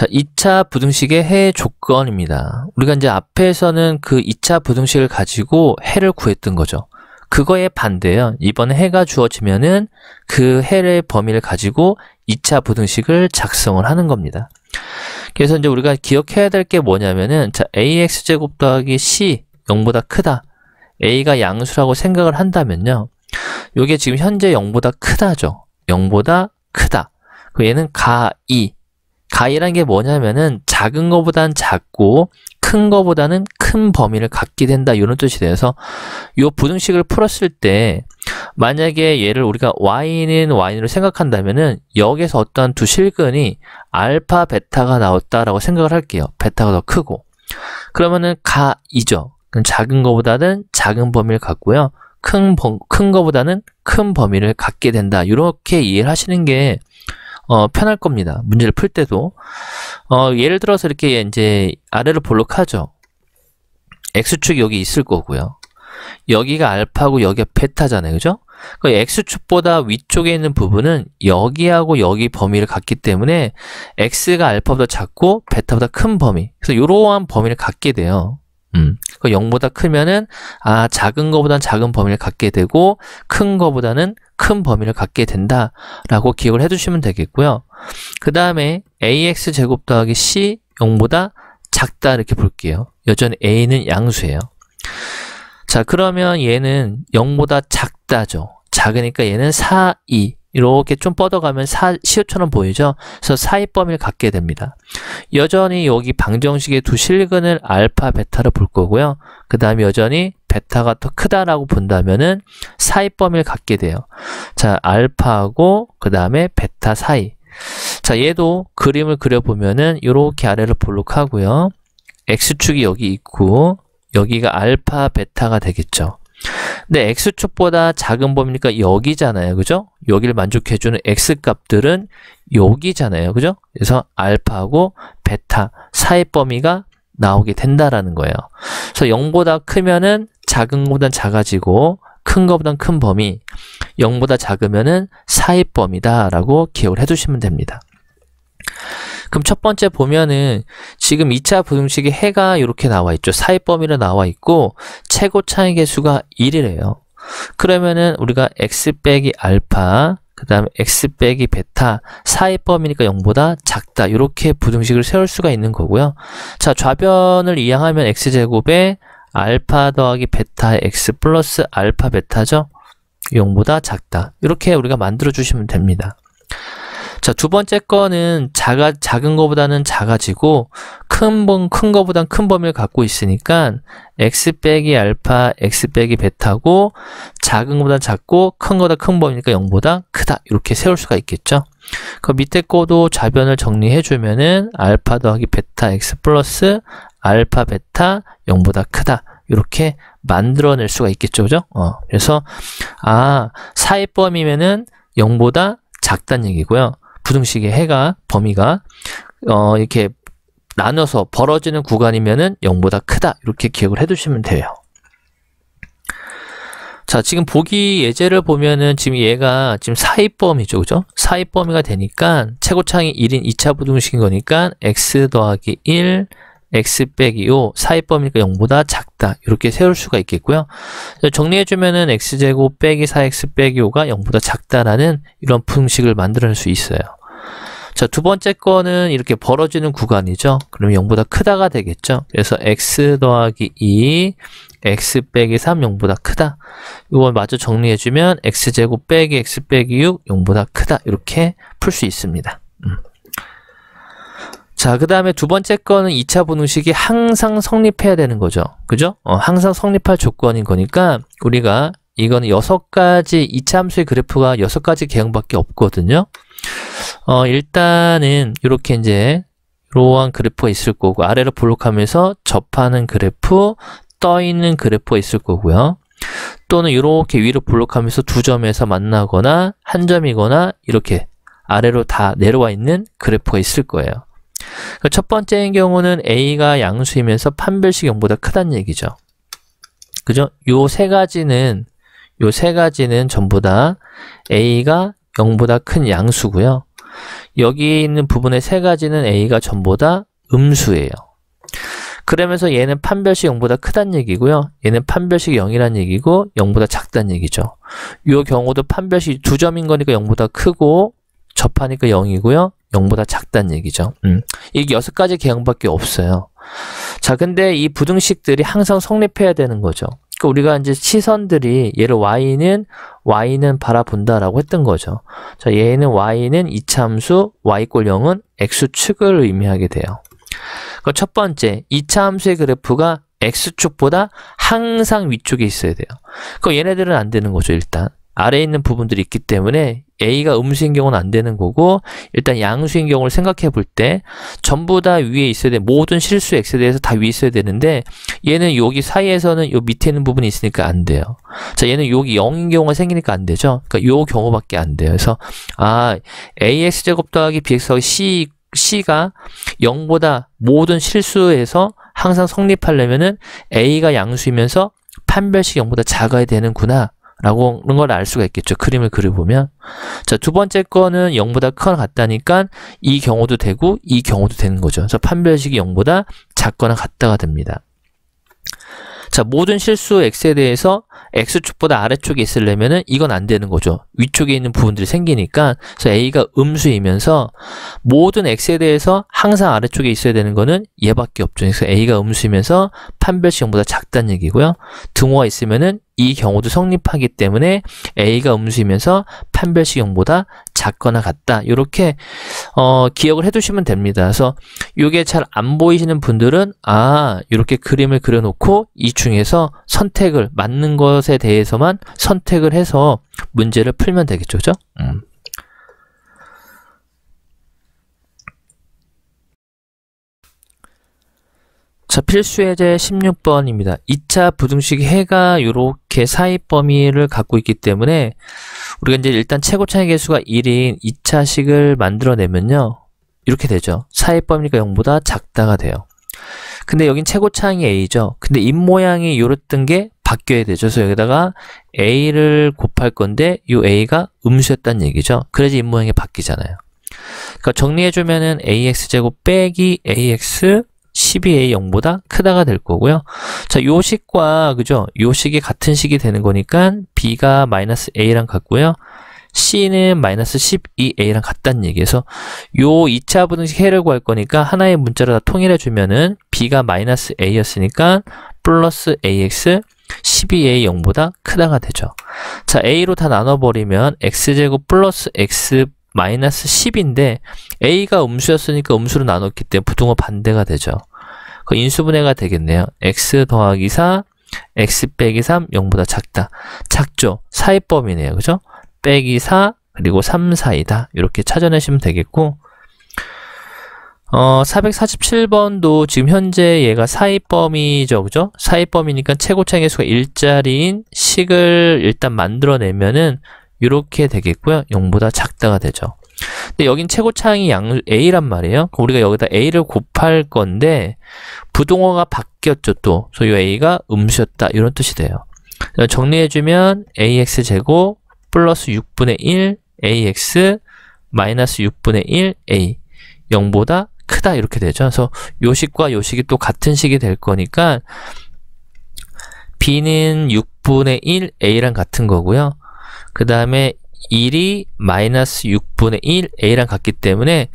자, 2차 부등식의 해 조건입니다. 우리가 이제 앞에서는 그 2차 부등식을 가지고 해를 구했던 거죠. 그거에 반대예요. 이번에 해가 주어지면은 그 해의 범위를 가지고 2차 부등식을 작성을 하는 겁니다. 그래서 이제 우리가 기억해야 될 게 뭐냐면은, 자, ax제곱 더하기 c 0보다 크다. a가 양수라고 생각을 한다면요. 요게 지금 현재 0보다 크다죠. 0보다 크다. 얘는 가이. 가이란 게 뭐냐면은 작은 거보단 작고 큰 거보다는 큰 범위를 갖게 된다, 이런 뜻이 돼서 요 부등식을 풀었을 때 만약에 얘를 우리가 y는 y로 생각한다면은 여기에서 어떤 두 실근이 알파 베타가 나왔다라고 생각을 할게요. 베타가 더 크고. 그러면은 가이죠. 작은 거보다는 작은 범위를 갖고요. 큰 거보다는 큰 범위를 갖게 된다. 이렇게 이해를 하시는 게 편할 겁니다. 문제를 풀 때도. 예를 들어서 이렇게 이제 아래로 볼록하죠. x축이 여기 있을 거고요. 여기가 알파고 여기가 베타잖아요. 그죠? 그 x축보다 위쪽에 있는 부분은 여기하고 여기 범위를 갖기 때문에 x가 알파보다 작고 베타보다 큰 범위. 그래서 이러한 범위를 갖게 돼요. 0보다 크면은 작은 거보다는 작은 범위를 갖게 되고 큰 거보다는 큰 범위를 갖게 된다라고 기억을 해두시면 되겠고요. 그 다음에 ax 제곱 더하기 c 0보다 작다 이렇게 볼게요. 여전히 a는 양수예요. 자, 그러면 얘는 0보다 작다죠. 작으니까 얘는 4, 2 이렇게 좀 뻗어가면 시옷처럼 보이죠? 그래서 사이범위를 갖게 됩니다. 여전히 여기 방정식의 두 실근을 알파, 베타로 볼 거고요. 그 다음에 여전히 베타가 더 크다라고 본다면은 사이범위를 갖게 돼요. 자, 알파하고 그 다음에 베타 사이. 자, 얘도 그림을 그려보면은 이렇게 아래로 볼록하고요. x축이 여기 있고 여기가 알파, 베타가 되겠죠. 근데 x축보다 작은 범위니까 여기잖아요. 그죠? 여기를 만족해주는 x값들은 여기잖아요. 그죠? 그래서 알파하고 베타 사이 범위가 나오게 된다라는 거예요. 그래서 0보다 크면은 작은 것보단 작아지고 큰 것보단 큰 범위, 0보다 작으면은 사이 범위다라고 기억을 해두시면 됩니다. 그럼 첫 번째 보면은 지금 2차 부등식의 해가 이렇게 나와 있죠. 사이범위로 나와 있고 최고 차이 계수가 1이래요. 그러면은 우리가 x 빼기 알파, 그 다음에 x 빼기 베타 사이범위니까 0보다 작다. 이렇게 부등식을 세울 수가 있는 거고요. 자, 좌변을 이항하면 x제곱에 알파 더하기 베타 x 플러스 알파 베타죠. 0보다 작다. 이렇게 우리가 만들어 주시면 됩니다. 자, 두 번째 거는 작은 거보다는 작아지고 큰 거보단 큰 범위를 갖고 있으니까 x 빼기 알파, x 빼기 베타고 작은 거보다 작고 큰 거보다 큰 범위니까 0보다 크다. 이렇게 세울 수가 있겠죠. 그 밑에 거도 좌변을 정리해 주면은 알파 더하기 베타 x 플러스 알파 베타 0보다 크다. 이렇게 만들어낼 수가 있겠죠. 그죠? 그래서 사이범위면은 0보다 작다는 얘기고요. 부등식의 해가 범위가 이렇게 나눠서 벌어지는 구간이면은 0보다 크다. 이렇게 기억을 해두시면 돼요. 자, 지금 보기 예제를 보면은 지금 얘가 지금 사이범위죠. 그죠? 사이범위가 되니까 최고차이 1인 2차 부등식인 거니까 x 더하기 1, x 빼기 5, 사이범위니까 0보다 작다. 이렇게 세울 수가 있겠고요. 정리해주면은 x제곱 빼기 4x 빼기 5가 0보다 작다라는 이런 부등식을 만들어낼 수 있어요. 자, 두 번째 거는 이렇게 벌어지는 구간이죠. 그럼 0보다 크다가 되겠죠. 그래서 x 더하기 2, x 빼기 3, 0보다 크다. 이걸 마저 정리해주면 x제곱 빼기 x 빼기 6, 0보다 크다. 이렇게 풀 수 있습니다. 자, 그 다음에 두 번째 거는 2차 부등식이 항상 성립해야 되는 거죠. 그죠? 항상 성립할 조건인 거니까 우리가 이거는 6가지 2차 함수의 그래프가 6가지 개형밖에 없거든요. 일단은 이렇게 이제 이러한 그래프가 있을 거고 아래로 볼록하면서 접하는 그래프, 떠 있는 그래프가 있을 거고요. 또는 이렇게 위로 볼록하면서 두 점에서 만나거나 한 점이거나 이렇게 아래로 다 내려와 있는 그래프가 있을 거예요. 첫 번째인 경우는 a가 양수이면서 판별식 0보다 크다는 얘기죠. 그죠? 요 세 가지는 전부 다 a가 0보다 큰 양수고요. 여기 있는 부분의 세 가지는 A가 전부 다 음수예요. 그러면서 얘는 판별식 0보다 크다는 얘기고요. 얘는 판별식 0이란 얘기고 0보다 작다는 얘기죠. 이 경우도 판별식 2점인 거니까 0보다 크고 접하니까 0이고요. 0보다 작다는 얘기죠. 이게 6가지 개형밖에 없어요. 자, 근데 이 부등식들이 항상 성립해야 되는 거죠. 그러니까 우리가 이제 시선들이 얘를 y는 바라본다라고 했던 거죠. 자, 얘는 y는 이차함수 y 꼴 0은 x축을 의미하게 돼요. 그럼 첫 번째, 이차함수의 그래프가 x축보다 항상 위쪽에 있어야 돼요. 그럼 얘네들은 안 되는 거죠, 일단. 아래에 있는 부분들이 있기 때문에 A가 음수인 경우는 안 되는 거고, 일단 양수인 경우를 생각해 볼 때 전부 다 위에 있어야 돼. 모든 실수 x에 대해서 다 위에 있어야 되는데 얘는 여기 사이에서는 요 밑에 있는 부분이 있으니까 안 돼요. 자, 얘는 여기 0인 경우가 생기니까 안 되죠. 그러니까 요 경우밖에 안 돼요. 그래서 ax제곱 더하기 bx 더하기 c가 0보다 모든 실수에서 항상 성립하려면은 A가 양수이면서 판별식 0보다 작아야 되는구나 라고 그런 걸 알 수가 있겠죠. 그림을 그려보면. 자, 두 번째 거는 0보다 크거나 같다니까 이 경우도 되고 이 경우도 되는 거죠. 그래서 판별식이 0보다 작거나 같다가 됩니다. 자, 모든 실수 x에 대해서 x축보다 아래쪽에 있으려면은 이건 안 되는 거죠. 위쪽에 있는 부분들이 생기니까. 그래서 a가 음수이면서 모든 x에 대해서 항상 아래쪽에 있어야 되는 거는 얘밖에 없죠. 그래서 a가 음수이면서 판별식 0보다 작다는 얘기고요. 등호가 있으면은 이 경우도 성립하기 때문에 a가 음수이면서 판별식 0보다 작거나 같다. 이렇게 기억을 해두시면 됩니다. 그래서 이게 잘 안 보이시는 분들은 이렇게 그림을 그려놓고 이 중에서 선택을 맞는 것에 대해서만 선택을 해서 문제를 풀면 되겠죠, 그죠? 자, 필수예제 16번입니다. 2차 부등식 해가 이렇게 사이 범위를 갖고 있기 때문에 우리가 이제 일단 최고차의 개수가 1인 2차식을 만들어내면요. 이렇게 되죠. 사이 범위가 0보다 작다가 돼요. 근데 여긴 최고차항이 a죠. 근데 입모양이 요랬던 게 바뀌어야 되죠. 그래서 여기다가 a를 곱할 건데 이 a가 음수였다는 얘기죠. 그래야지 입모양이 바뀌잖아요. 그러니까 정리해주면은 ax제곱 빼기 ax 12a 0보다 크다가 될 거고요. 자, 요 식과 그죠? 요 식이 같은 식이 되는 거니까 b가 마이너스 a랑 같고요. c는 마이너스 12a랑 같다는 얘기에서 요 2차 부등식 해를 구할 거니까 하나의 문자로 다 통일해 주면은 b가 마이너스 a였으니까 플러스 ax 12a 0보다 크다가 되죠. 자, a로 다 나눠버리면 x제곱 플러스 x 마이너스 10인데 a가 음수였으니까 음수로 나눴기 때문에 부등호 반대가 되죠. 그 인수분해가 되겠네요. x 더하기 4, x 빼기 3, 0보다 작다. 작죠? 사이범위네요. 그죠? 빼기 4, 그리고 3, 4이다. 이렇게 찾아내시면 되겠고 447번도 지금 현재 얘가 사이범위죠. 그죠? 사이범위니까 최고차의 개수가 1짜리인 식을 일단 만들어내면은 이렇게 되겠고요. 0보다 작다가 되죠. 근데 여긴 최고차항이 a란 말이에요. 우리가 여기다 a를 곱할 건데 부등호가 바뀌었죠 또. 그래서 이 a가 음수였다 이런 뜻이 돼요. 정리해주면 ax제곱 플러스 6분의 1 ax 마이너스 6분의 1 a 0보다 크다 이렇게 되죠. 그래서 요 식과 요 식이 또 같은 식이 될 거니까 b는 6분의 1 a랑 같은 거고요. 그 다음에 1이 마이너스 6분의 1 a랑 같기 때문에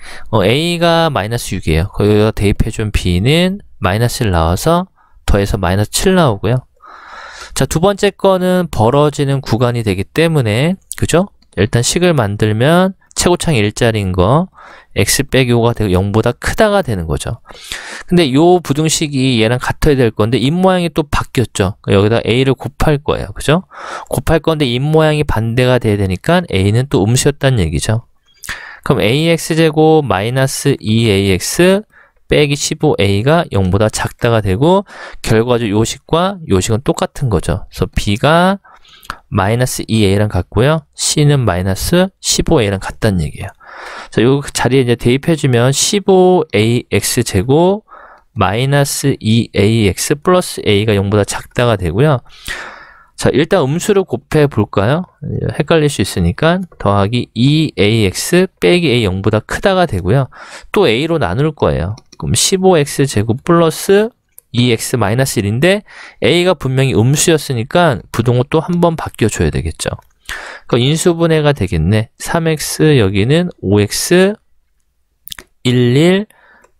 a가 마이너스 6이에요. 거기다 대입해준 b는 마이너스 1 나와서 더해서 마이너스 7 나오고요. 자, 두 번째 거는 벌어지는 구간이 되기 때문에 그죠? 일단 식을 만들면 최고차항 1짜리인 거 x 빼기 5가 되고 0보다 크다가 되는 거죠. 근데 요 부등식이 얘랑 같아야 될 건데 입모양이 또 바뀌었죠. 여기다 a를 곱할 거예요. 그죠? 곱할 건데 입모양이 반대가 돼야 되니까 a는 또 음수였다는 얘기죠. 그럼 ax제곱 마이너스 2ax 빼기 15a가 0보다 작다가 되고 결과적으로 요 식과 요 식은 똑같은 거죠. 그래서 b가 마이너스 2a랑 같고요. c는 마이너스 15a랑 같다는 얘기예요. 자, 요 자리에 이제 대입해주면 15ax 제곱 마이너스 2ax 플러스 a가 0보다 작다가 되고요. 자, 일단 음수를 곱해 볼까요? 헷갈릴 수 있으니까 더하기 2ax 빼기 a 0보다 크다가 되고요. 또 a로 나눌 거예요. 그럼 15x 제곱 플러스 2x 마이너스 1인데 a가 분명히 음수였으니까 부동호 또 한 번 바뀌어줘야 되겠죠. 그 인수분해가 되겠네. 3x 여기는 5x 11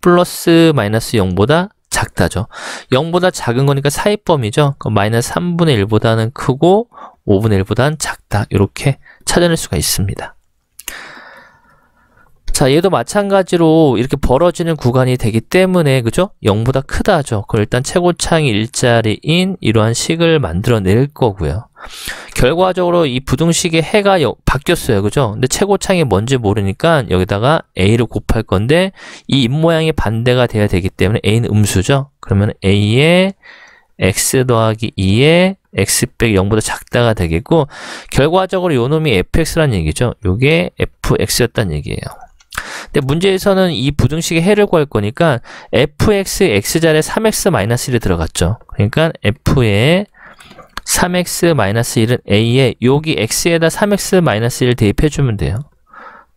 플러스 마이너스 0보다 작다죠. 0보다 작은 거니까 사이범위죠. 마이너스 3분의 1보다는 크고 5분의 1보다는 작다. 이렇게 찾아낼 수가 있습니다. 자, 얘도 마찬가지로 이렇게 벌어지는 구간이 되기 때문에, 그죠? 0보다 크다죠. 그럼 일단 최고창이 일자리인 이러한 식을 만들어낼 거고요. 결과적으로 이 부등식의 해가 바뀌었어요. 그죠? 근데 최고창이 뭔지 모르니까 여기다가 a를 곱할 건데 이 입모양이 반대가 돼야 되기 때문에 a는 음수죠. 그러면 a에 x 더하기 2에 x 빼기 0보다 작다가 되겠고, 결과적으로 요 놈이 fx란 얘기죠. 요게 fx였단 얘기예요. 근데 문제에서는 이 부등식의 해를 구할 거니까 fx, x자리에 3x-1이 들어갔죠. 그러니까 f의 3x-1은 a에 여기 x에다 3x-1 대입해주면 돼요.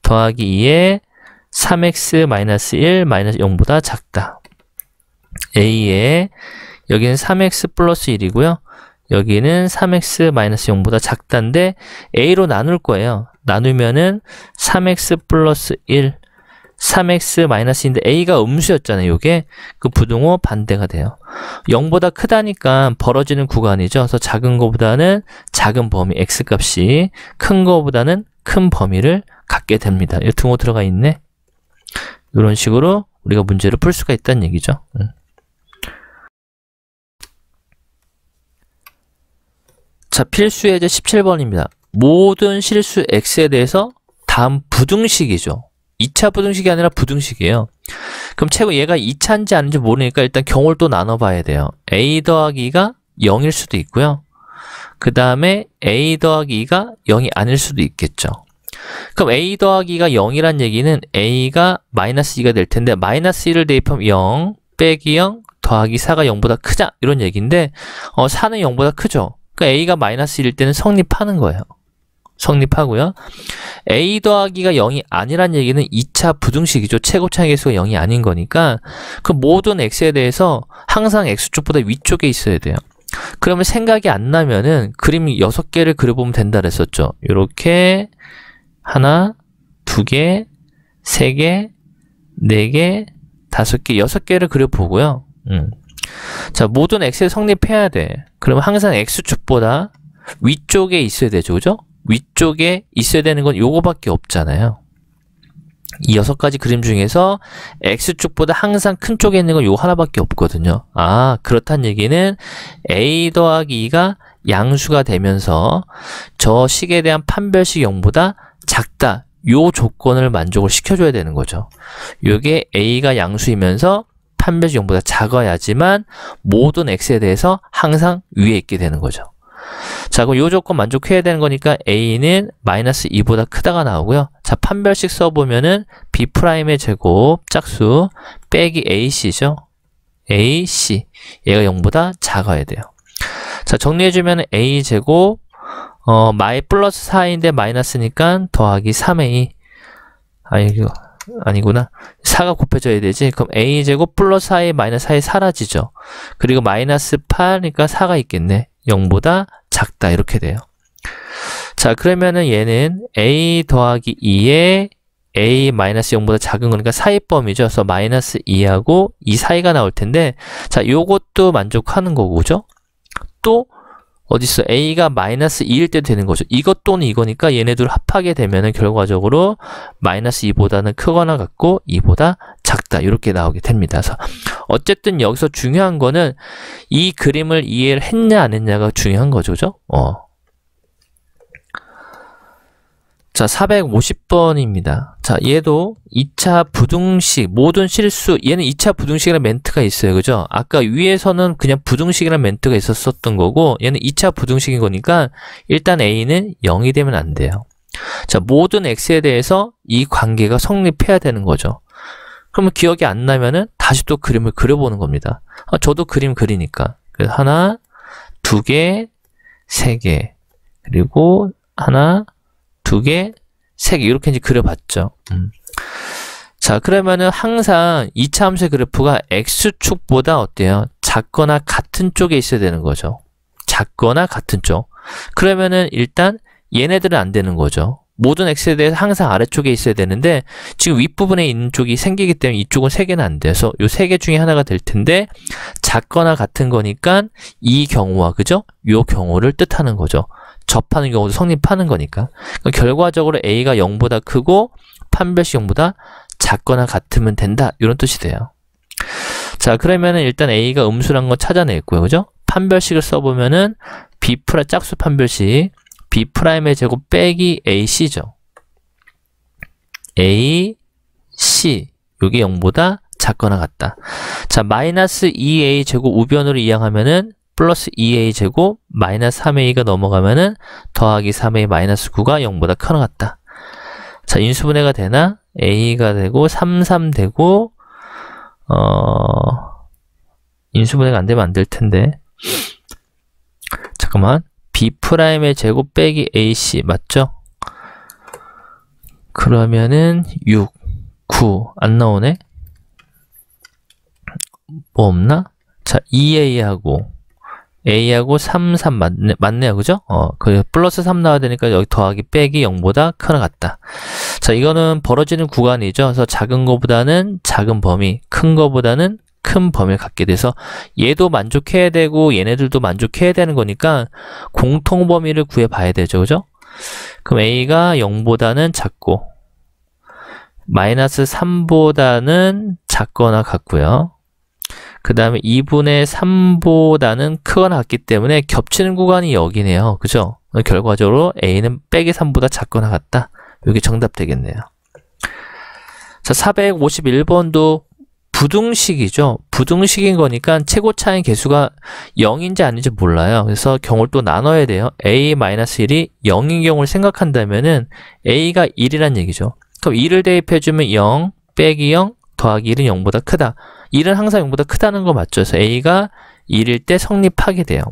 더하기 2에 3x-1 마이너스 0보다 작다. a에 여기는 3x 플러스 1이고요. 여기는 3x 마이너스 0보다 작다인데 a로 나눌 거예요. 나누면은 3x 플러스 1 3x 마이너스인데 a가 음수였잖아요. 요게 그 부등호 반대가 돼요. 0보다 크다니까 벌어지는 구간이죠. 그래서 작은 거보다는 작은 범위 x값이 큰 거보다는 큰 범위를 갖게 됩니다. 이 등호 들어가 있네. 이런 식으로 우리가 문제를 풀 수가 있다는 얘기죠. 자, 필수 예제 17번입니다. 모든 실수 x에 대해서 다음 부등식이죠. 2차 부등식이 아니라 부등식이에요. 그럼 최고 얘가 2차인지 아닌지 모르니까 일단 경우를 또 나눠봐야 돼요. a 더하기 2가 0일 수도 있고요. 그 다음에 a 더하기 2가 0이 아닐 수도 있겠죠. 그럼 a 더하기 2가 0이란 얘기는 a가 마이너스 2가 될 텐데 마이너스 1을 대입하면 0 빼기 0 더하기 4가 0보다 크자 이런 얘기인데 4는 0보다 크죠. 그러니까 a가 마이너스 1일 때는 성립하는 거예요. 성립하고요. a 더하기가 0이 아니란 얘기는 2차 부등식이죠. 최고차의 개수가 0이 아닌 거니까 그 모든 x에 대해서 항상 x축보다 위쪽에 있어야 돼요. 그러면 생각이 안 나면은 그림 6개를 그려보면 된다 그랬었죠. 이렇게 하나, 2개, 3개, 4개, 5개, 6개를 그려보고요. 자, 모든 x에 성립해야 돼. 그러면 항상 x축보다 위쪽에 있어야 되죠. 그죠? 위쪽에 있어야 되는 건 요거밖에 없잖아요. 이 6가지 그림 중에서 x축보다 항상 큰 쪽에 있는 건 요 하나밖에 없거든요. 아, 그렇다는 얘기는 a 더하기 2가 양수가 되면서 저 식에 대한 판별식 0보다 작다. 요 조건을 만족을 시켜줘야 되는 거죠. 요게 a가 양수이면서 판별식 0보다 작아야지만 모든 x에 대해서 항상 위에 있게 되는 거죠. 자, 그럼 이 조건 만족해야 되는 거니까 a는 마이너스 2보다 크다가 나오고요. 자, 판별식 써보면은 b'의 제곱 짝수 빼기 ac죠. ac 얘가 0보다 작아야 돼요. 자, 정리해주면 a 제곱 마이 플러스 4인데 마이너스니까 더하기 3a 아니구나. 4가 곱해져야 되지. 그럼 a 제곱 플러스 4a 마이너스 4에 사라지죠. 그리고 마이너스 8이니까 4가 있겠네. 0보다 작다 이렇게 돼요. 자, 그러면은 얘는 a 더하기 2에 a 마이너스 0보다 작은 거니까 사이범위죠. 그래서 마이너스 2하고 2 사이가 나올 텐데 자, 요것도 만족하는 거고 그죠? 또 어딨어? a가 마이너스 2일 때도 되는 거죠. 이것 또는 이거니까 얘네들 합하게 되면은 결과적으로 마이너스 2보다는 크거나 같고 2보다 작다 이렇게 나오게 됩니다. 그래서 어쨌든 여기서 중요한 거는 이 그림을 이해를 했냐 안 했냐가 중요한 거죠. 그죠? 자, 450번입니다. 자, 얘도 2차 부등식, 모든 실수, 얘는 2차 부등식이라는 멘트가 있어요. 그죠? 아까 위에서는 그냥 부등식이라는 멘트가 있었던 거고, 얘는 2차 부등식인 거니까, 일단 a는 0이 되면 안 돼요. 자, 모든 x에 대해서 이 관계가 성립해야 되는 거죠. 그러면 기억이 안 나면은 다시 또 그림을 그려보는 겁니다. 저도 그림 그리니까. 그래서 하나, 2개, 3개, 그리고 하나, 2개, 3개 이렇게 이제 그려봤죠. 자, 그러면은 항상 2차 함수의 그래프가 x축보다 어때요? 작거나 같은 쪽에 있어야 되는 거죠. 작거나 같은 쪽. 그러면은 일단 얘네들은 안 되는 거죠. 모든 x에 대해서 항상 아래쪽에 있어야 되는데 지금 윗부분에 있는 쪽이 생기기 때문에 이쪽은 3개는 안 돼서 요 3개 중에 하나가 될 텐데 작거나 같은 거니까 이 경우와 그죠? 요 경우를 뜻하는 거죠. 접하는 경우도 성립하는 거니까. 그러니까 결과적으로 a가 0보다 크고 판별식 0보다 작거나 같으면 된다. 이런 뜻이 돼요. 자, 그러면은 일단 a가 음수란 거 찾아냈고요. 그죠? 판별식을 써보면은 b 프라 짝수 판별식 b'의 제곱 빼기 ac죠. ac 요게 0보다 작거나 같다. 자, 마이너스 2a 제곱 우변으로 이항하면은 플러스 2a 제곱 마이너스 3a가 넘어가면은 더하기 3a 마이너스 9가 0보다 크거나 같다. 자, 인수분해가 되나? a가 되고 3 되고 인수분해가 안 되면 안 될 텐데. 잠깐만. b'의 제곱 빼기 ac 맞죠? 그러면은 6, 9 안 나오네? 뭐 없나? 자, 2a하고 a하고 3 맞네요. 그죠? 그 플러스 3 나와야 되니까 여기 더하기 빼기 0보다 크거나 같다. 자, 이거는 벌어지는 구간이죠. 그래서 작은 거보다는 작은 범위, 큰 거보다는 큰 범위를 갖게 돼서 얘도 만족해야 되고 얘네들도 만족해야 되는 거니까 공통 범위를 구해 봐야 되죠. 그죠? 그럼 a가 0보다는 작고 마이너스 3보다는 작거나 같고요. 그 다음에 2분의 3보다는 크거나 같기 때문에 겹치는 구간이 여기네요. 그죠? 결과적으로 a는 빼기 3보다 작거나 같다. 이게 정답 되겠네요. 자, 451번도 부등식이죠. 부등식인 거니까 최고차인 개수가 0인지 아닌지 몰라요. 그래서 경우를 또 나눠야 돼요. a-1이 0인 경우를 생각한다면은 a가 1이란 얘기죠. 그럼 1을 대입해주면 0 빼기 0 더하기 1은 0보다 크다. 1은 항상 0보다 크다는 거 맞죠? 그래서 a가 1일 때 성립하게 돼요.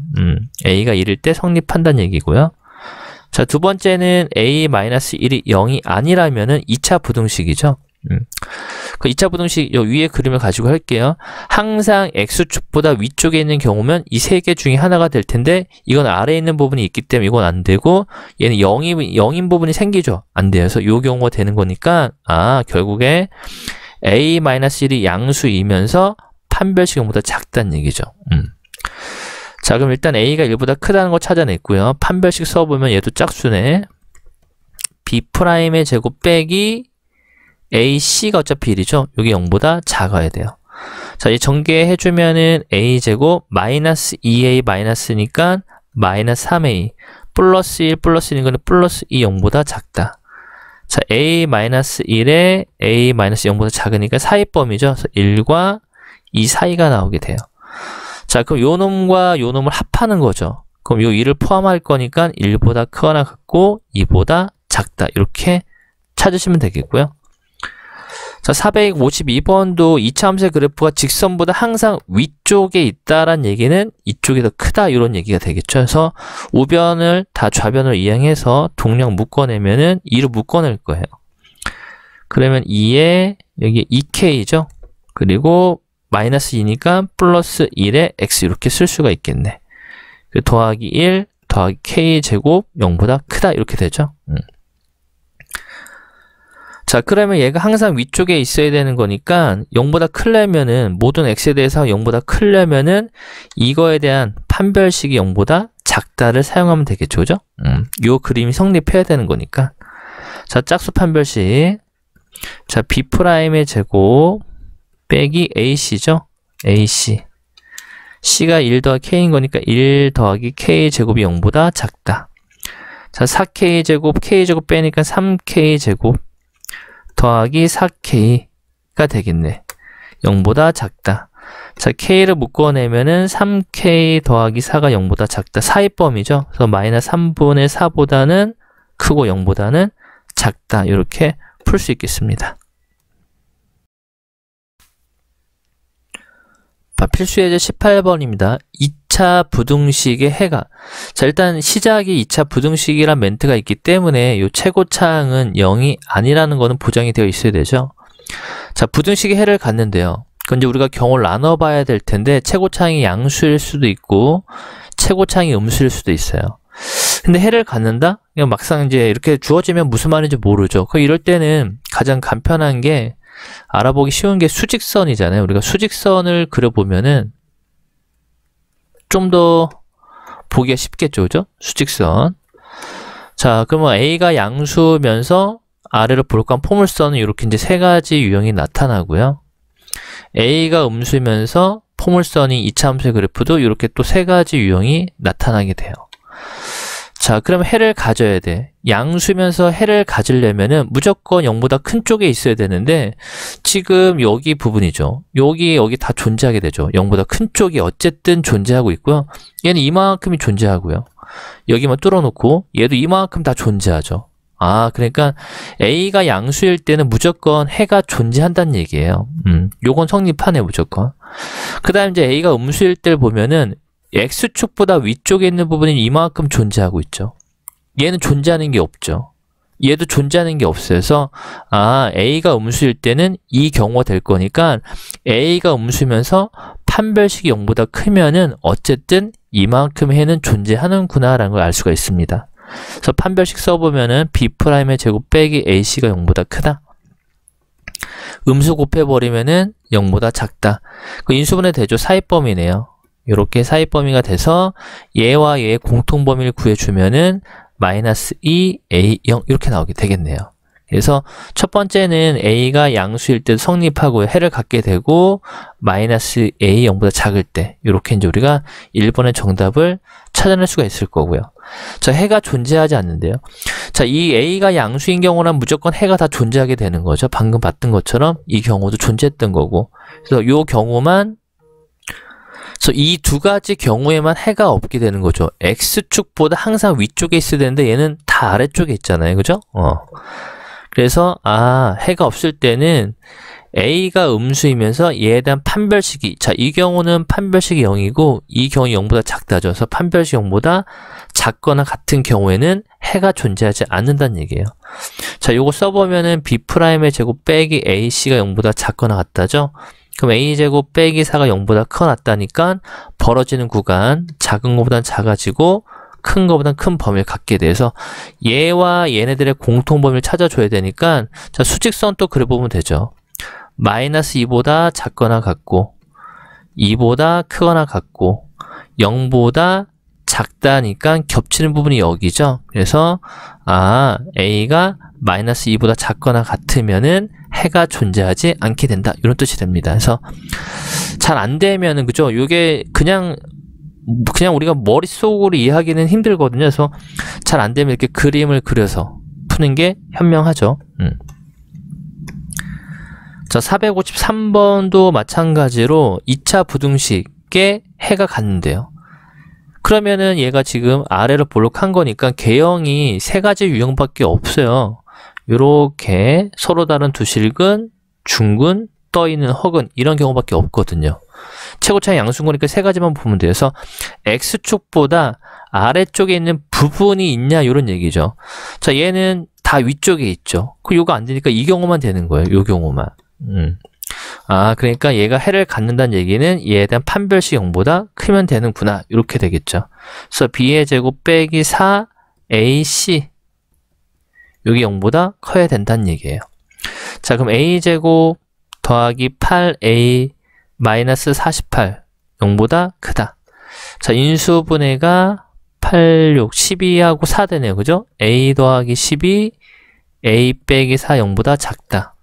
a가 1일 때 성립한다는 얘기고요. 자, 두 번째는 a-1이 0이 아니라면은 2차 부등식이죠. 그 2차 부등식 요 위에 그림을 가지고 할게요. 항상 x축보다 위쪽에 있는 경우면 이 세 개 중에 하나가 될 텐데 이건 아래에 있는 부분이 있기 때문에 이건 안 되고 얘는 0인 부분이 생기죠. 안 돼요. 그래서 요 경우가 되는 거니까 결국에 a-1이 양수이면서 판별식 0보다 작다는 얘기죠. 자, 그럼 일단 a가 1보다 크다는 거 찾아냈고요. 판별식 써보면 얘도 짝수네. b'의 제곱 빼기 ac가 어차피 1이죠. 여기 0보다 작아야 돼요. 자, 이 전개해주면은 a제곱 마이너스 2a 마이너스니까 마이너스 3a 플러스 1 플러스 1인 거는 플러스 2 0보다 작다. 자, a-1에 a-0보다 작으니까 사이범위죠. 그래서 1과 2 사이가 나오게 돼요. 자, 그럼 요 놈과 요 놈을 합하는 거죠. 그럼 요 2를 포함할 거니까 1보다 크거나 같고 2보다 작다. 이렇게 찾으시면 되겠고요. 자, 452번도 2차 함수의 그래프가 직선보다 항상 위쪽에 있다란 얘기는 이쪽이 더 크다 이런 얘기가 되겠죠. 그래서 우변을 다 좌변으로 이항해서 동량 묶어내면은 2로 묶어낼 거예요. 그러면 2에 여기 2k죠. 그리고 마이너스 2니까 플러스 1에 x 이렇게 쓸 수가 있겠네. 더하기 1 더하기 k 제곱 0보다 크다 이렇게 되죠. 자, 그러면 얘가 항상 위쪽에 있어야 되는 거니까 0보다 크려면은 모든 x에 대해서 0보다 크려면은 이거에 대한 판별식이 0보다 작다를 사용하면 되겠죠. 그죠? 요 그림이 성립해야 되는 거니까. 자, 짝수 판별식. 자, b'의 제곱 빼기 ac죠. ac. c가 1 더하기 k인 거니까 1 더하기 k 제곱이 0보다 작다. 자, 4k 제곱 k 제곱 빼니까 3k 제곱 더하기 4k가 되겠네. 0보다 작다. 자, k를 묶어내면은 3k 더하기 4가 0보다 작다. 사이범위죠. 그래서 마이너스 3분의 4보다는 크고 0보다는 작다. 이렇게 풀 수 있겠습니다. 필수 예제 18번입니다. 2차 부등식의 해가. 자, 일단 시작이 2차 부등식이란 멘트가 있기 때문에 이 최고차항은 0이 아니라는 거는 보장이 되어 있어야 되죠. 자, 부등식의 해를 갖는데요. 그건 이제 우리가 경우를 나눠봐야 될 텐데 최고차항이 양수일 수도 있고 최고차항이 음수일 수도 있어요. 근데 해를 갖는다? 그냥 막상 이제 이렇게 주어지면 무슨 말인지 모르죠. 이럴 때는 가장 간편한 게 알아보기 쉬운 게 수직선이잖아요. 우리가 수직선을 그려보면은 좀 더 보기가 쉽겠죠, 그죠? 수직선. 자, 그러면 A가 양수면서 아래로 볼까 포물선은 이렇게 이제 세 가지 유형이 나타나고요. A가 음수면서 포물선이 2차 함수의 그래프도 이렇게 또 세 가지 유형이 나타나게 돼요. 자, 그럼 해를 가져야 돼. 양수면서 해를 가지려면은 무조건 0보다 큰 쪽에 있어야 되는데 지금 여기 부분이죠. 여기 다 존재하게 되죠. 0보다 큰 쪽이 어쨌든 존재하고 있고요. 얘는 이만큼이 존재하고요. 여기만 뚫어놓고 얘도 이만큼 다 존재하죠. 아, 그러니까 A가 양수일 때는 무조건 해가 존재한다는 얘기예요. 요건 성립하네, 무조건. 그 다음에 이제 A가 음수일 때를 보면은 X축보다 위쪽에 있는 부분이 이만큼 존재하고 있죠. 얘는 존재하는 게 없죠. 얘도 존재하는 게 없어서 아, A가 음수일 때는 이 경우가 될 거니까 A가 음수면서 판별식이 0보다 크면은 어쨌든 이만큼 해는 존재하는구나 라는 걸 알 수가 있습니다. 그래서 판별식 써보면은 B'의 제곱 빼기 AC가 0보다 크다. 음수 곱해버리면은 0보다 작다. 그 인수분해 대조 사이범위네요. 이렇게 사이범위가 돼서 얘와 얘의 공통범위를 구해주면은 마이너스 2, A, 0 이렇게 나오게 되겠네요. 그래서 첫 번째는 A가 양수일 때도 성립하고 해를 갖게 되고 마이너스 A 0보다 작을 때 이렇게 이제 우리가 1번의 정답을 찾아낼 수가 있을 거고요. 자, 해가 존재하지 않는데요. 자, 이 A가 양수인 경우는 무조건 해가 다 존재하게 되는 거죠. 방금 봤던 것처럼 이 경우도 존재했던 거고. 그래서 이 경우만 그래서 이 두 가지 경우에만 해가 없게 되는 거죠. X축보다 항상 위쪽에 있어야 되는데 얘는 다 아래쪽에 있잖아요. 그죠? 그래서 해가 없을 때는 A가 음수이면서 얘에 대한 판별식이 자, 이 경우는 판별식이 0이고 이 경우 0보다 작다죠. 그래서 판별식 0보다 작거나 같은 경우에는 해가 존재하지 않는다는 얘기예요. 자, 요거 써보면은 B'의 제곱 빼기 AC가 0보다 작거나 같다죠. 그럼 A제곱 빼기 4가 0보다 크거나 같다니까 벌어지는 구간 작은 것보단 작아지고 큰 것보단 큰 범위를 갖게 돼서 얘와 얘네들의 공통 범위를 찾아줘야 되니까 자, 수직선 또 그려보면 되죠. 마이너스 2보다 작거나 같고 2보다 크거나 같고 0보다 작다니까 겹치는 부분이 여기죠. 그래서 A가 마이너스 2보다 작거나 같으면은 해가 존재하지 않게 된다. 이런 뜻이 됩니다. 그래서 잘 안 되면은 그죠? 이게 그냥 우리가 머릿속으로 이해하기는 힘들거든요. 그래서 잘 안 되면 이렇게 그림을 그려서 푸는 게 현명하죠. 자, 453번도 마찬가지로 2차 부등식에 해가 갔는데요. 그러면은 얘가 지금 아래로 볼록한 거니까 개형이 세 가지 유형밖에 없어요. 요렇게 서로 다른 두 실근, 중근, 떠있는 허근 이런 경우밖에 없거든요. 최고차의 양수근이니까 세 가지만 보면 돼요. 그래서 X축보다 아래쪽에 있는 부분이 있냐 이런 얘기죠. 자, 얘는 다 위쪽에 있죠. 그럼 요거 안 되니까 이 경우만 되는 거예요. 요 경우만. 그러니까 얘가 해를 갖는다는 얘기는 얘에 대한 판별식 0보다 크면 되는구나. 이렇게 되겠죠. 그래서 B의 제곱 빼기 4 AC 여기 0보다 커야 된다는 얘기예요. 자, 그럼 A제곱 더하기 8A 마이너스 48 0보다 크다. 자, 인수분해가 8, 6, 12하고 4 되네요. 그죠? A 더하기 12 A 빼기 4 0보다 작다.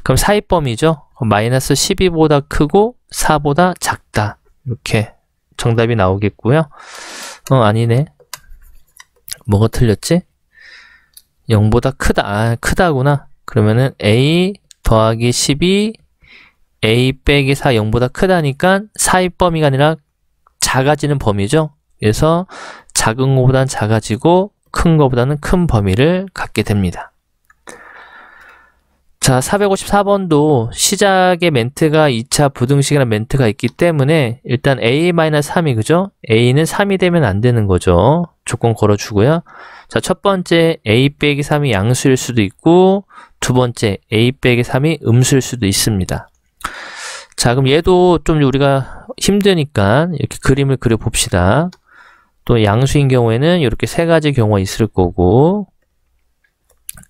그럼 사이범위죠. 마이너스 12보다 크고 4보다 작다. 이렇게 정답이 나오겠고요. 아니네. 뭐가 틀렸지? 0보다 크다. 크다구나. 그러면은 A 더하기 12 A 빼기 4 0보다 크다니까 사이범위가 아니라 작아지는 범위죠. 그래서 작은 것보다는 작아지고 큰 것보다는 큰 범위를 갖게 됩니다. 자, 454번도 시작의 멘트가 2차 부등식이라는 멘트가 있기 때문에 일단 a-3이 그죠? a는 3이 되면 안 되는 거죠. 조건 걸어주고요. 자, 첫 번째 a 빼기 3이 양수일 수도 있고 두 번째 a 빼기 3이 음수일 수도 있습니다. 자, 그럼 얘도 좀 우리가 힘드니까 이렇게 그림을 그려봅시다. 또 양수인 경우에는 이렇게 세 가지 경우가 있을 거고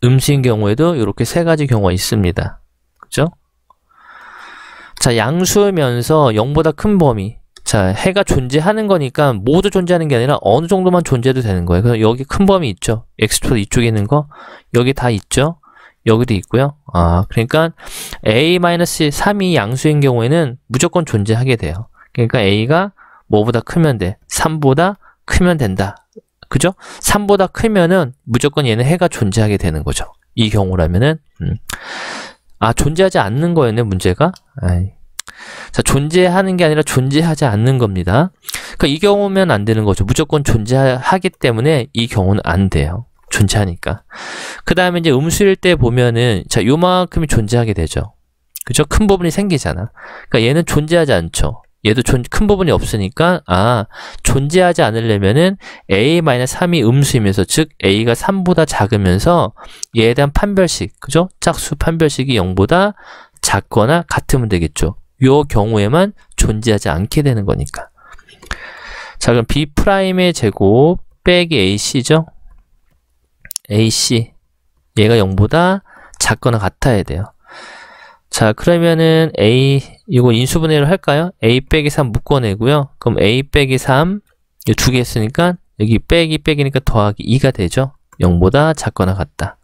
음수인 경우에도 이렇게 세 가지 경우가 있습니다. 그죠? 자, 양수면서 0보다 큰 범위. 자, 해가 존재하는 거니까 모두 존재하는 게 아니라 어느 정도만 존재해도 되는 거예요. 그래서 여기 큰 범위 있죠? x축도 이쪽에 있는 거. 여기 다 있죠? 여기도 있고요. 그러니까 a-3이 양수인 경우에는 무조건 존재하게 돼요. 그러니까 a가 뭐보다 크면 돼? 3보다 크면 된다. 그죠? 3보다 크면은 무조건 얘는 해가 존재하게 되는 거죠. 이 경우라면은 존재하지 않는 거였네, 문제가. 자, 존재하는 게 아니라 존재하지 않는 겁니다. 그러니까 이 경우면 안 되는 거죠. 무조건 존재하기 때문에 이 경우는 안 돼요. 존재하니까. 그 다음에 이제 음수일 때 보면은 자, 요만큼이 존재하게 되죠. 그죠? 큰 부분이 생기잖아. 그러니까 얘는 존재하지 않죠. 얘도 큰 부분이 없으니까 존재하지 않으려면은 a-3이 음수이면서 즉 a가 3보다 작으면서 얘에 대한 판별식, 그죠? 짝수 판별식이 0보다 작거나 같으면 되겠죠. 요 경우에만 존재하지 않게 되는 거니까. 자, 그럼 b'의 제곱 빼기 ac죠? ac 얘가 0보다 작거나 같아야 돼요. 자, 그러면은 이거 인수분해를 할까요? a 빼기 3 묶어내고요. 그럼 a 빼기 3 두 개 했으니까 여기 빼기니까 더하기 2가 되죠. 0보다 작거나 같다.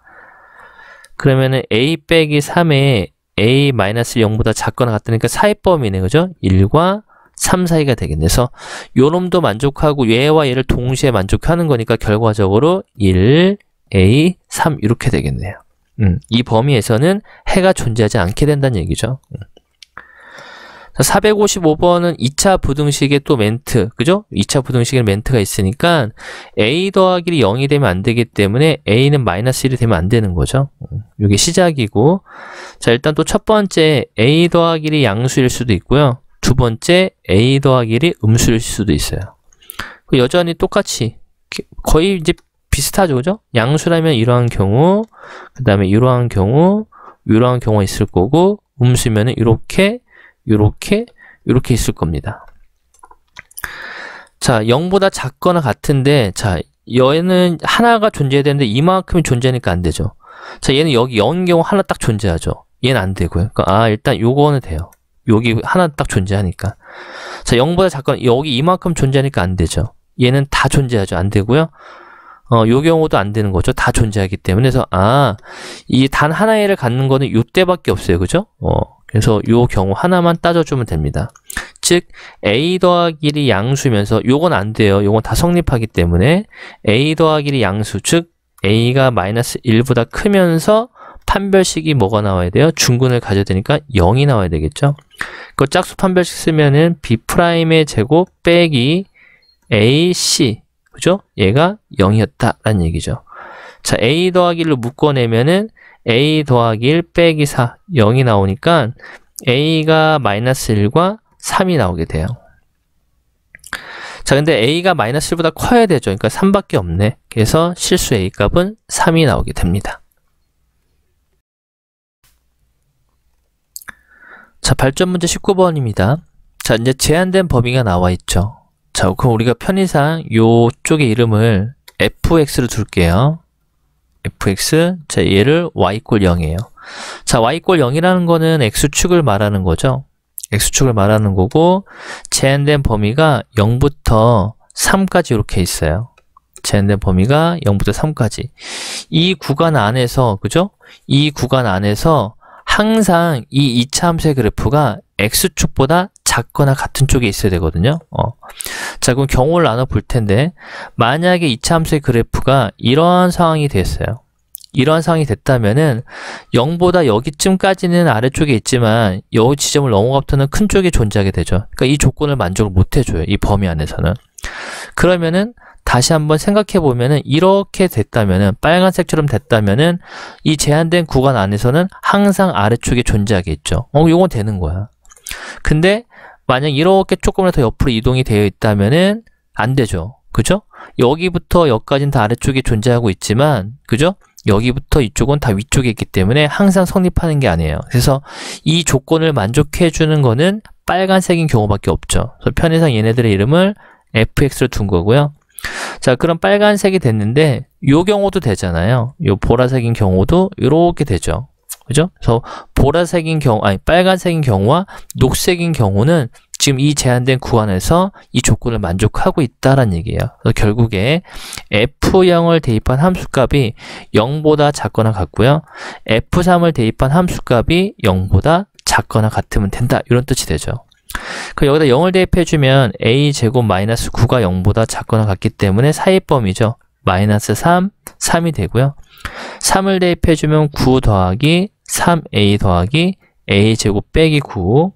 그러면은 a 빼기 3에 a 마이너스 0보다 작거나 같다니까 사이범위네, 그죠? 1과 3 사이가 되겠네. 그래서 요 놈도 만족하고 얘와 얘를 동시에 만족하는 거니까 결과적으로 1, a, 3 이렇게 되겠네요. 이 범위에서는 해가 존재하지 않게 된다는 얘기죠. 455번은 2차 부등식의 또 멘트, 그죠? 2차 부등식의 멘트가 있으니까 a 더하기 0이 되면 안 되기 때문에 a는 마이너스 1이 되면 안 되는 거죠. 이게 시작이고, 자, 일단 또 첫 번째 a 더하기 1이 양수일 수도 있고요. 두 번째 a 더하기 1이 음수일 수도 있어요. 여전히 똑같이 거의 이제 비슷하죠, 그죠? 양수라면 이러한 경우, 그 다음에 이러한 경우, 이러한 경우가 있을 거고, 음수면은 이렇게 있을 겁니다. 자, 0보다 작거나 같은데, 자, 얘는 하나가 존재해야 되는데 이만큼이 존재하니까 안 되죠. 자, 얘는 여기 0인 경우 하나 딱 존재하죠. 얘는 안 되고요. 그러니까 일단 요거는 돼요. 여기 하나 딱 존재하니까. 자, 0보다 작거나 여기 이만큼 존재하니까 안 되죠. 얘는 다 존재하죠. 안 되고요. 요 경우도 안 되는 거죠. 다 존재하기 때문에. 그래서 이 단 하나를 갖는 거는 요때밖에 없어요. 그죠? 그래서 요 경우 하나만 따져주면 됩니다. 즉 a 더하기 1이 양수면서 요건 안 돼요. 요건 다 성립하기 때문에 a 더하기 1이 양수, 즉 a가 마이너스 1보다 크면서 판별식이 뭐가 나와야 돼요? 중근을 가져야 되니까 0이 나와야 되겠죠? 그 짝수 판별식 쓰면은 b'의 제곱 빼기 ac, 그죠? 얘가 0이었다라는 얘기죠. 자, a 더하기 1로 묶어내면은 a 더하기 1 빼기 4, 0이 나오니까 a가 마이너스 1과 3이 나오게 돼요. 자, 근데 a가 마이너스 1보다 커야 되죠. 그러니까 3밖에 없네. 그래서 실수 a 값은 3이 나오게 됩니다. 자, 발전 문제 19번입니다. 자, 이제 제한된 범위가 나와 있죠. 자, 그럼 우리가 편의상 요쪽의 이름을 fx로 둘게요. fx, 자, 얘를 y = 0이에요. 자, y = 0이라는 거는 x축을 말하는 거죠. x축을 말하는 거고, 제한된 범위가 0부터 3까지 이렇게 있어요. 제한된 범위가 0부터 3까지. 이 구간 안에서, 그죠? 이 구간 안에서 항상 이 2차 함수의 그래프가 x축보다 작거나 같은 쪽에 있어야 되거든요. 자, 그럼 경우를 나눠 볼 텐데, 만약에 2차 함수의 그래프가 이러한 상황이 됐어요. 이러한 상황이 됐다면은 0보다 여기쯤까지는 아래쪽에 있지만 여기 지점을 넘어가부터는 큰 쪽에 존재하게 되죠. 그러니까 이 조건을 만족을 못 해줘요. 이 범위 안에서는. 그러면은 다시 한번 생각해 보면은 이렇게 됐다면은 빨간색처럼 됐다면은 이 제한된 구간 안에서는 항상 아래쪽에 존재하겠죠. 요건 되는 거야. 근데 만약 이렇게 조금이라도 더 옆으로 이동이 되어 있다면은 안 되죠. 그죠? 여기부터 여기까지는 다 아래쪽에 존재하고 있지만, 그죠? 여기부터 이쪽은 다 위쪽에 있기 때문에 항상 성립하는 게 아니에요. 그래서 이 조건을 만족해 주는 거는 빨간색인 경우밖에 없죠. 그래서 편의상 얘네들의 이름을 fx로 둔 거고요. 자, 그럼 빨간색이 됐는데 요 경우도 되잖아요. 요 보라색인 경우도 이렇게 되죠. 그죠? 그래서 보라색인 경우, 아니 빨간색인 경우와 녹색인 경우는 지금 이 제한된 구간에서 이 조건을 만족하고 있다라는 얘기예요. 그래서 결국에 f0을 대입한 함수값이 0보다 작거나 같고요. f3을 대입한 함수값이 0보다 작거나 같으면 된다. 이런 뜻이 되죠. 그럼 여기다 0을 대입해주면 a제곱 마이너스 9가 0보다 작거나 같기 때문에 사이범위죠. 마이너스 3, 3이 되고요. 3을 대입해주면 9 더하기 3a 더하기 a제곱 빼기 9가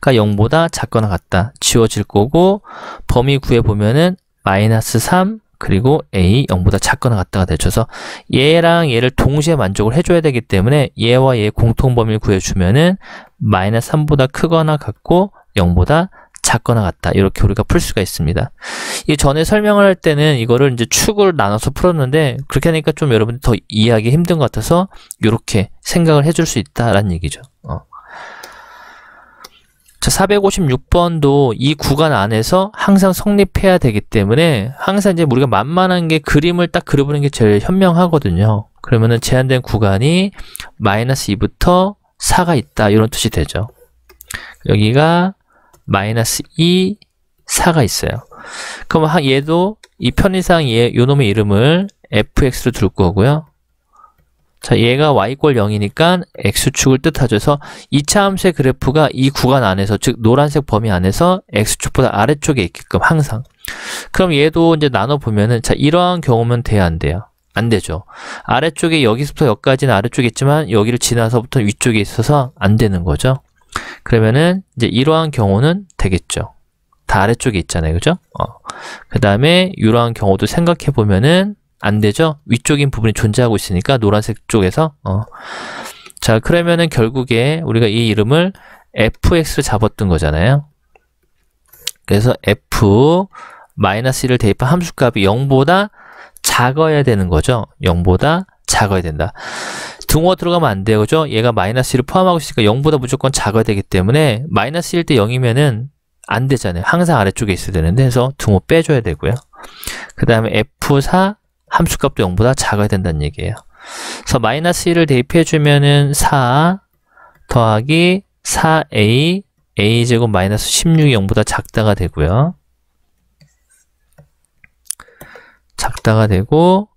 0보다 작거나 같다. 지워질 거고 범위 구해보면은 마이너스 3 그리고 a 0보다 작거나 같다가 되죠. 그래서 얘랑 얘를 동시에 만족을 해줘야 되기 때문에 얘와 얘의 공통범위를 구해주면은 마이너스 3보다 크거나 같고 0보다 작거나 같다. 이렇게 우리가 풀 수가 있습니다. 이 전에 설명을 할 때는 이거를 이제 축을 나눠서 풀었는데 그렇게 하니까 좀 여러분들 더 이해하기 힘든 것 같아서 이렇게 생각을 해줄 수 있다라는 얘기죠. 자, 456번도 이 구간 안에서 항상 성립해야 되기 때문에 항상 이제 우리가 만만한 게 그림을 딱 그려보는 게 제일 현명하거든요. 그러면은 제한된 구간이 마이너스 2부터 4가 있다. 이런 뜻이 되죠. 여기가 마이너스 2, 4가 있어요. 그럼 얘도 이 편의상 요 놈의 이름을 fx로 둘 거고요. 자, 얘가 y꼴 0이니까 x축을 뜻하죠. 그래서 2차 함수의 그래프가 이 구간 안에서, 즉 노란색 범위 안에서 x축보다 아래쪽에 있게끔 항상. 그럼 얘도 이제 나눠보면은, 자, 이러한 경우면 돼야 안 돼요? 안 되죠. 아래쪽에 여기서부터 여기까지는 아래쪽에 있지만 여기를 지나서부터 위쪽에 있어서 안 되는 거죠. 그러면은 이제 이러한 경우는 되겠죠. 다 아래쪽에 있잖아요. 그죠? 그 다음에 이러한 경우도 생각해 보면은 안 되죠. 위쪽인 부분이 존재하고 있으니까 노란색 쪽에서 자, 그러면은 결국에 우리가 이 이름을 fx로 잡았던 거잖아요. 그래서 f-1을 대입한 함수값이 0보다 작아야 되는 거죠. 0보다 작아야 된다. 등호 들어가면 안 돼요. 그죠? 얘가 마이너스 1을 포함하고 있으니까 0보다 무조건 작아야 되기 때문에 마이너스 1 대 0이면은 안 되잖아요. 항상 아래쪽에 있어야 되는데, 그래서 등호 빼줘야 되고요. 그 다음에 f4 함수값도 0보다 작아야 된다는 얘기예요. 그래서 마이너스 1을 대입해주면은 4 더하기 4a a제곱 마이너스 16이 0보다 작다가 되고요. 작다가 되고,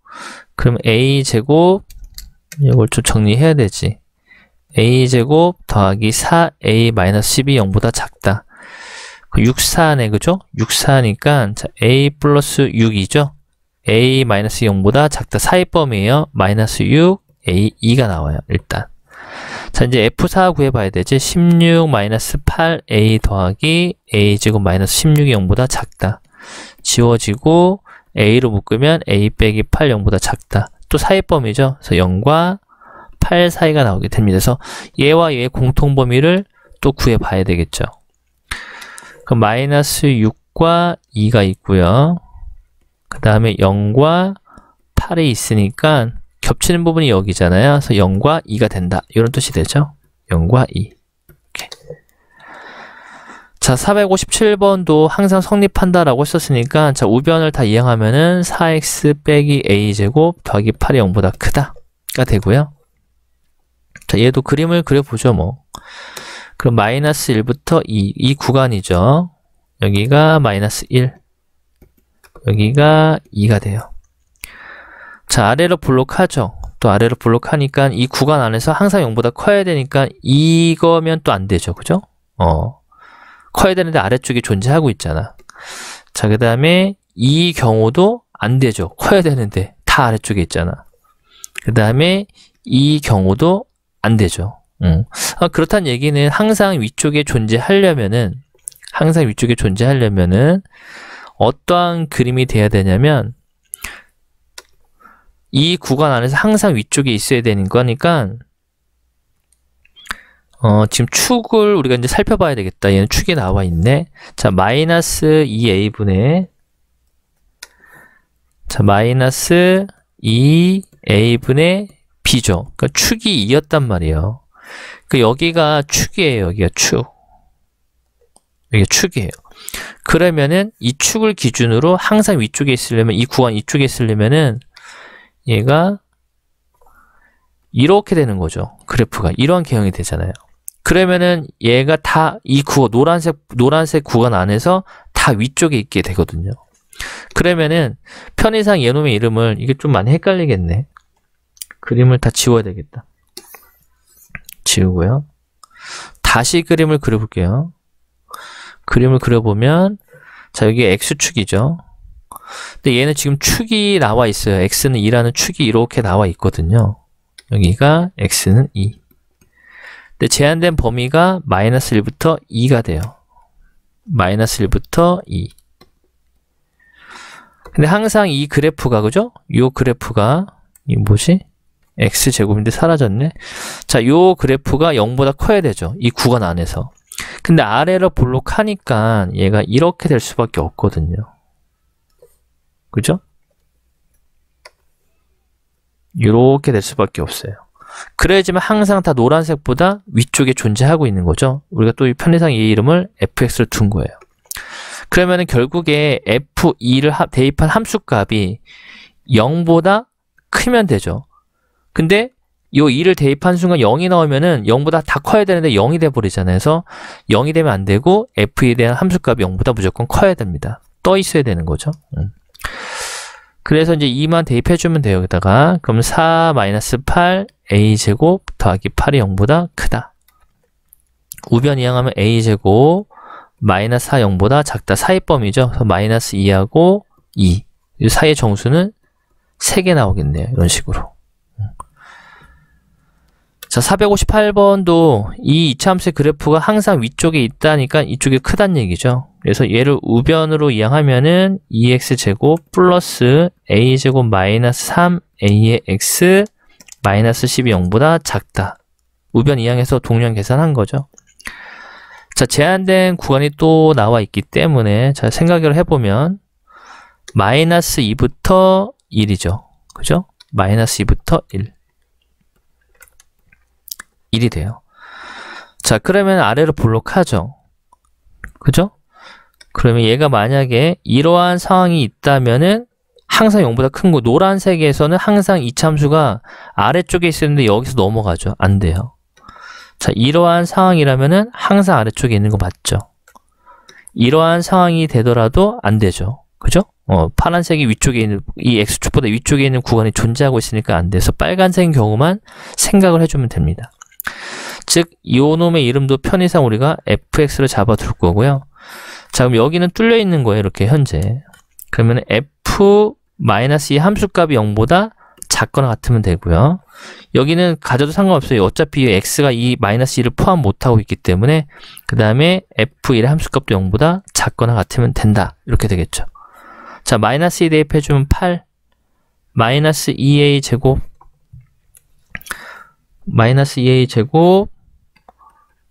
그럼 a제곱, 이걸 좀 정리해야 되지. a제곱 더하기 4a 마이너스 12 0보다 작다. 6, 4네, 그죠? 6, 4니까 자, a 플러스 6이죠? a 마이너스 0보다 작다. 사이범위에요. 마이너스 6, a 2가 나와요. 일단. 자, 이제 f4 구해봐야 되지. 16 마이너스 8a 더하기 a제곱 마이너스 16이 0보다 작다. 지워지고 a로 묶으면 a 빼기 8 0보다 작다. 또 사이범위죠. 그래서 0과 8 사이가 나오게 됩니다. 그래서 얘와 얘의 공통범위를 또 구해봐야 되겠죠. 그럼 마이너스 6과 2가 있고요. 그 다음에 0과 8이 있으니까 겹치는 부분이 여기잖아요. 그래서 0과 2가 된다. 이런 뜻이 되죠. 0과 2. 이렇게. 자, 457번도 항상 성립한다라고 했었으니까, 자, 우변을 다 이항하면은 4x 빼기 a제곱 더하기 8이 0보다 크다가 되고요. 자, 얘도 그림을 그려보죠, 뭐. 그럼 마이너스 1부터 2, 이 구간이죠. 여기가 마이너스 1, 여기가 2가 돼요. 자, 아래로 블록하죠. 또 아래로 블록하니까 이 구간 안에서 항상 0보다 커야 되니까 이거면 또 안 되죠, 그죠? 커야 되는데 아래쪽에 존재하고 있잖아. 자, 그 다음에 이 경우도 안 되죠. 커야 되는데 다 아래쪽에 있잖아. 그 다음에 이 경우도 안 되죠. 그렇다는 얘기는 항상 위쪽에 존재하려면은 항상 위쪽에 존재하려면은 어떠한 그림이 돼야 되냐면 이 구간 안에서 항상 위쪽에 있어야 되는 거니까 지금 축을 우리가 이제 살펴봐야 되겠다. 얘는 축이 나와 있네. 자, 마이너스 2a분의 마이너스 2a분의 b죠. 그러니까 축이 2였단 말이에요. 그러니까 여기가 축이에요. 여기가 축. 여기가 축이에요. 그러면은 이 축을 기준으로 항상 위쪽에 있으려면, 이 구간 이쪽에 있으려면은 얘가 이렇게 되는 거죠. 그래프가 이러한 개형이 되잖아요. 그러면은 얘가 다 이 노란색 구간 안에서 다 위쪽에 있게 되거든요. 그러면은 편의상 얘놈의 이름을, 이게 좀 많이 헷갈리겠네. 그림을 다 지워야 되겠다. 지우고요. 다시 그림을 그려볼게요. 그림을 그려보면 자, 여기 X축이죠. 근데 얘는 지금 축이 나와 있어요. X는 2라는 축이 이렇게 나와 있거든요. 여기가 X는 2. 근데 제한된 범위가 마이너스 1부터 2가 돼요. 마이너스 1부터 2. 근데 항상 이 그래프가, 그죠? 요 그래프가, 이 뭐지? X제곱인데 사라졌네? 자, 요 그래프가 0보다 커야 되죠. 이 구간 안에서. 근데 아래로 볼록하니까 얘가 이렇게 될 수밖에 없거든요. 그죠? 이렇게 될 수밖에 없어요. 그래야지만 항상 다 노란색보다 위쪽에 존재하고 있는 거죠. 우리가 또 이 편의상 이 이름을 fx를 둔 거예요. 그러면은 결국에 f2를 대입한 함수값이 0보다 크면 되죠. 근데 요 2를 대입한 순간 0이 나오면은 0보다 다 커야 되는데 0이 돼버리잖아요. 그래서 0이 되면 안 되고 f에 대한 함수값이 0보다 무조건 커야 됩니다. 떠 있어야 되는 거죠. 그래서 이제 2만 대입해주면 돼요. 여기다가. 그럼 4-8 a제곱 더하기 8이 0보다 크다. 우변 이항하면 a제곱 마이너스 4 0보다 작다. 사이범위죠. 그래서 마이너스 2하고 2. 이 사이의 정수는 3개 나오겠네요. 이런 식으로. 자, 458번도 이 이차함수의 그래프가 항상 위쪽에 있다니까 이쪽이 크다는 얘기죠. 그래서 얘를 우변으로 이항하면은 2x제곱 플러스 a제곱 마이너스 3a의 x 마이너스 10이 0보다 작다. 우변 이항해서 동량 계산한 거죠. 자, 제한된 구간이 또 나와 있기 때문에 자, 생각을 해보면 마이너스 2부터 1이죠. 그죠? 마이너스 2부터 1. 1이 돼요. 자, 그러면 아래로 볼록하죠. 그죠? 그러면 얘가 만약에 이러한 상황이 있다면은 항상 0보다 큰 거, 노란색에서는 항상 이차함수가 아래쪽에 있었는데 여기서 넘어가죠. 안 돼요. 자, 이러한 상황이라면은 항상 아래쪽에 있는 거 맞죠? 이러한 상황이 되더라도 안 되죠. 그죠? 파란색이 위쪽에 있는, 이 X축보다 위쪽에 있는 구간이 존재하고 있으니까 안 돼서 빨간색인 경우만 생각을 해주면 됩니다. 즉, 이 놈의 이름도 편의상 우리가 fx를 잡아둘 거고요. 자, 그럼 여기는 뚫려 있는 거예요. 이렇게 현재. 그러면 f-2 함수값이 0보다 작거나 같으면 되고요. 여기는 가져도 상관없어요. 어차피 x가 이 마이너스 2를 포함 못하고 있기 때문에 그 다음에 f1의 함수값도 0보다 작거나 같으면 된다. 이렇게 되겠죠. 자, 마이너스 2 대입해주면 8 마이너스 2a 제곱 마이너스 2a 제곱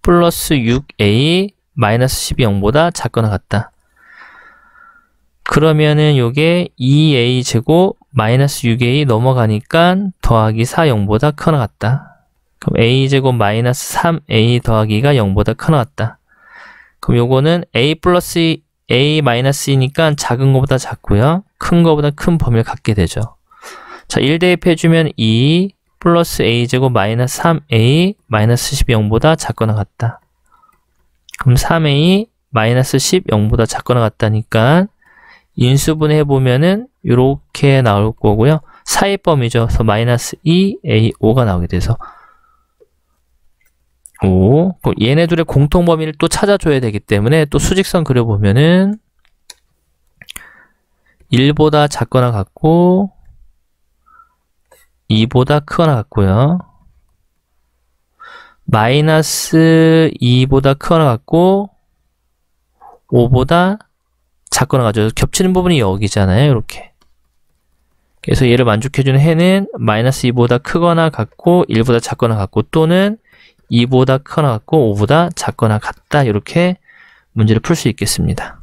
플러스 6a 마이너스 10이 0보다 작거나 같다. 그러면은 요게 2a 제곱 마이너스 6a 넘어가니까 더하기 4 0보다 크거나 같다. 그럼 a 제곱 마이너스 3a 더하기가 0보다 크거나 같다. 그럼 요거는 a 플러스 a 마이너스이니까 작은 거보다 작고요. 큰 거보다 큰 범위를 갖게 되죠. 자, 1 대입해주면 2 플러스 a 제곱 마이너스 3a 마이너스 10이 0보다 작거나 같다. 그럼 3a 마이너스 10 0보다 작거나 같다니까 인수분해 해보면은 이렇게 나올 거고요. 사이범위죠. 그래서 마이너스 2a 5가 나오게 돼서 5. 얘네들의 공통범위를 또 찾아줘야 되기 때문에 또 수직선 그려보면은 1보다 작거나 같고 2보다 크거나 같고요. 마이너스 2보다 크거나 같고 5보다 작거나 같죠. 겹치는 부분이 여기잖아요. 이렇게. 그래서 얘를 만족해주는 해는 마이너스 2보다 크거나 같고 1보다 작거나 같고 또는 2보다 크거나 같고 5보다 작거나 같다. 이렇게 문제를 풀 수 있겠습니다.